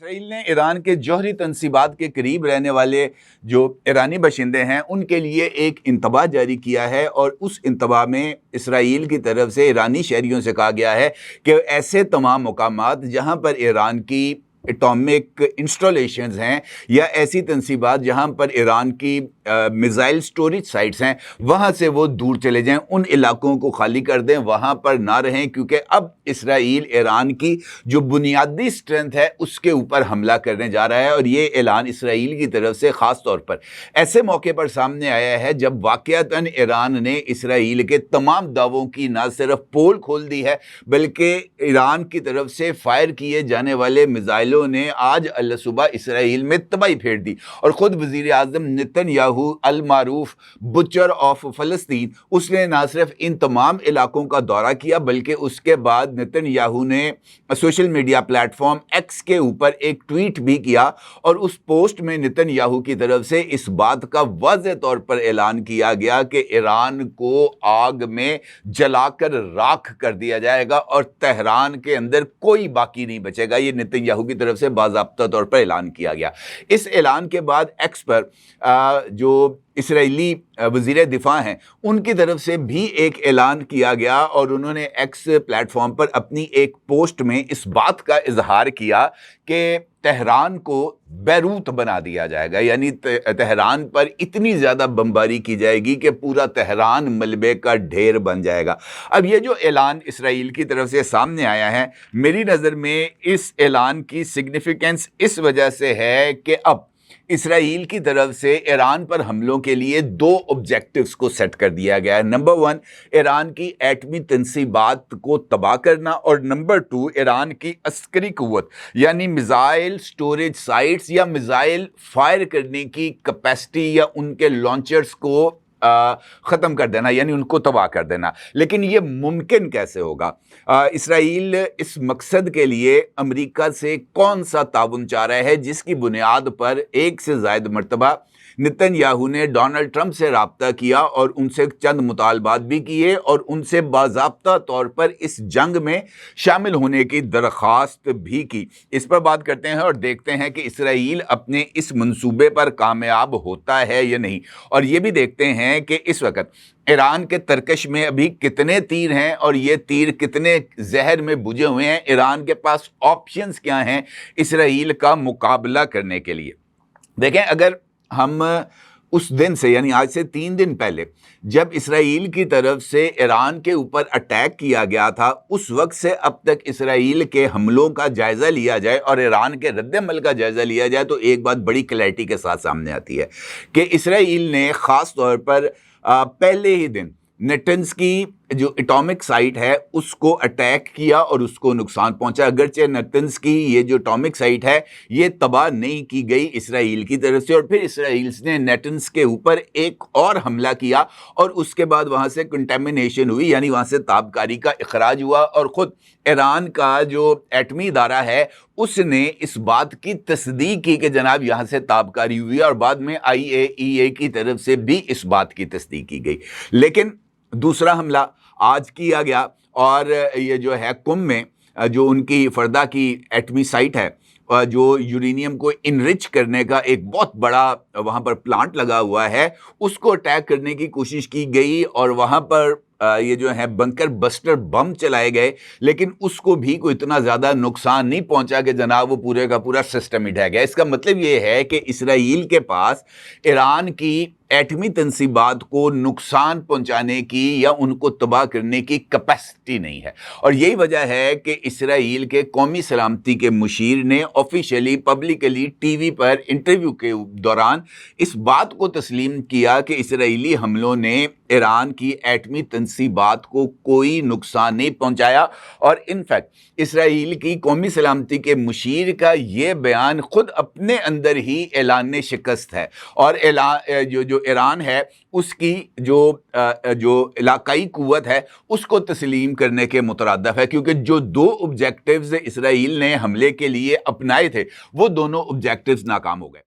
اسرائیل نے ایران کے جوہری تنصیبات کے قریب رہنے والے جو ایرانی باشندے ہیں ان کے لیے ایک انتباہ جاری کیا ہے، اور اس انتباہ میں اسرائیل کی طرف سے ایرانی شہریوں سے کہا گیا ہے کہ ایسے تمام مقامات جہاں پر ایران کی ایٹامک انسٹالیشنز ہیں یا ایسی تنصیبات جہاں پر ایران کی میزائل سٹوریج سائٹس ہیں، وہاں سے وہ دور چلے جائیں، ان علاقوں کو خالی کر دیں، وہاں پر نہ رہیں، کیونکہ اب اسرائیل ایران کی جو بنیادی اسٹرینتھ ہے اس کے اوپر حملہ کرنے جا رہا ہے۔ اور یہ اعلان اسرائیل کی طرف سے خاص طور پر ایسے موقع پر سامنے آیا ہے جب واقعتاً ایران نے اسرائیل کے تمام دعووں کی نہ صرف پول کھول دی ہے بلکہ ایران کی طرف سے فائر کیے جانے والے میزائلوں نے آج صبح اسرائیل میں تباہی پھیر دی، اور خود وزیر اعظم نتن یاہو المعروف بچر آف فلسطین، اس نے نہ صرف ان تمام علاقوں کا دورہ کیا بلکہ اس کے بعد نتن یاہو نے social media plate form x کے اوپر ایک ٹویٹ بھی کیا، اور اس پوسٹ میں نتن یاہو کی طرف سے اس بات کا واضح طور پر اعلان کیا گیا کہ ایران کو آگ میں جلا کر راکھ کر دیا جائے گا اور تہران کے اندر کوئی باقی نہیں بچے گا۔ یہ نتن یاہو کی طرف سے باضابطہ طور پر اعلان کیا گیا۔ اس اعلان کے بعد ایکس پر جو اسرائیلی وزیر دفاع ہیں ان کی طرف سے بھی ایک اعلان کیا گیا، اور انہوں نے ایکس پلیٹ فارم پر اپنی ایک پوسٹ میں اس بات کا اظہار کیا کہ تہران کو بیروت بنا دیا جائے گا، یعنی تہران پر اتنی زیادہ بمباری کی جائے گی کہ پورا تہران ملبے کا ڈھیر بن جائے گا۔ اب یہ جو اعلان اسرائیل کی طرف سے سامنے آیا ہے، میری نظر میں اس اعلان کی سگنیفیکنس اس وجہ سے ہے کہ اب اسرائیل کی طرف سے ایران پر حملوں کے لیے دو آبجیکٹیوز کو سیٹ کر دیا گیا ہے۔ نمبر 1 ایران کی ایٹمی تنصیبات کو تباہ کرنا، اور نمبر 2 ایران کی عسکری قوت یعنی میزائل سٹوریج سائٹس یا میزائل فائر کرنے کی کیپیسٹی یا ان کے لانچرز کو ختم کر دینا، یعنی ان کو تباہ کر دینا۔ لیکن یہ ممکن کیسے ہوگا؟ اسرائیل اس مقصد کے لیے امریکہ سے کون سا تعاون چاہ رہا ہے جس کی بنیاد پر ایک سے زائد مرتبہ نتن یاہو نے ڈونلڈ ٹرمپ سے رابطہ کیا اور ان سے چند مطالبات بھی کیے اور ان سے باضابطہ طور پر اس جنگ میں شامل ہونے کی درخواست بھی کی۔ اس پر بات کرتے ہیں اور دیکھتے ہیں کہ اسرائیل اپنے اس منصوبے پر کامیاب ہوتا ہے یا نہیں، اور یہ بھی دیکھتے ہیں کہ اس وقت ایران کے ترکش میں ابھی کتنے تیر ہیں اور یہ تیر کتنے زہر میں بجھے ہوئے ہیں، ایران کے پاس آپشنز کیا ہیں اسرائیل کا مقابلہ کرنے کے لیے۔ دیکھیں، اگر ہم اس دن سے یعنی آج سے 3 دن پہلے جب اسرائیل کی طرف سے ایران کے اوپر اٹیک کیا گیا تھا، اس وقت سے اب تک اسرائیل کے حملوں کا جائزہ لیا جائے اور ایران کے رد عمل کا جائزہ لیا جائے تو ایک بات بڑی کلیئرٹی کے ساتھ سامنے آتی ہے کہ اسرائیل نے خاص طور پر پہلے ہی دن نیٹنز کی جو ایٹامک سائٹ ہے اس کو اٹیک کیا اور اس کو نقصان پہنچا۔ اگرچہ نیٹنز کی یہ جو ایٹامک سائٹ ہے یہ تباہ نہیں کی گئی اسرائیل کی طرف سے، اور پھر اسرائیل نے نیٹنز کے اوپر ایک اور حملہ کیا اور اس کے بعد وہاں سے کنٹامینیشن ہوئی، یعنی وہاں سے تابکاری کا اخراج ہوا، اور خود ایران کا جو ایٹمی ادارہ ہے اس نے اس بات کی تصدیق کی کہ جناب یہاں سے تابکاری ہوئی، اور بعد میں IAEA کی طرف سے بھی اس بات کی تصدیق کی گئی۔ لیکن دوسرا حملہ آج کیا گیا، اور یہ جو ہے قم میں جو ان کی فردا کی ایٹمی سائٹ ہے، جو یورینیم کو انرچ کرنے کا ایک بہت بڑا وہاں پر پلانٹ لگا ہوا ہے، اس کو اٹیک کرنے کی کوشش کی گئی، اور وہاں پر یہ جو ہے بنکر بسٹر بم چلائے گئے، لیکن اس کو بھی کوئی اتنا زیادہ نقصان نہیں پہنچا کہ جناب وہ پورے کا پورا سسٹم ہی ڈھہ گیا۔ اس کا مطلب یہ ہے کہ اسرائیل کے پاس ایران کی ایٹمی تنصیبات کو نقصان پہنچانے کی یا ان کو تباہ کرنے کی کیپیسٹی نہیں ہے، اور یہی وجہ ہے کہ اسرائیل کے قومی سلامتی کے مشیر نے آفیشیلی پبلکلی ٹی وی پر انٹرویو کے دوران اس بات کو تسلیم کیا کہ اسرائیلی حملوں نے ایران کی ایٹمی تنصیبات کو کوئی نقصان نہیں پہنچایا، اور انفیکٹ اسرائیل کی قومی سلامتی کے مشیر کا یہ بیان خود اپنے اندر ہی اعلان شکست ہے، اور جو ایران ہے اس کی جو علاقائی قوت ہے اس کو تسلیم کرنے کے مترادف ہے، کیونکہ جو 2 آبجیکٹیوز اسرائیل نے حملے کے لیے اپنائے تھے وہ دونوں آبجیکٹیوز ناکام ہو گئے۔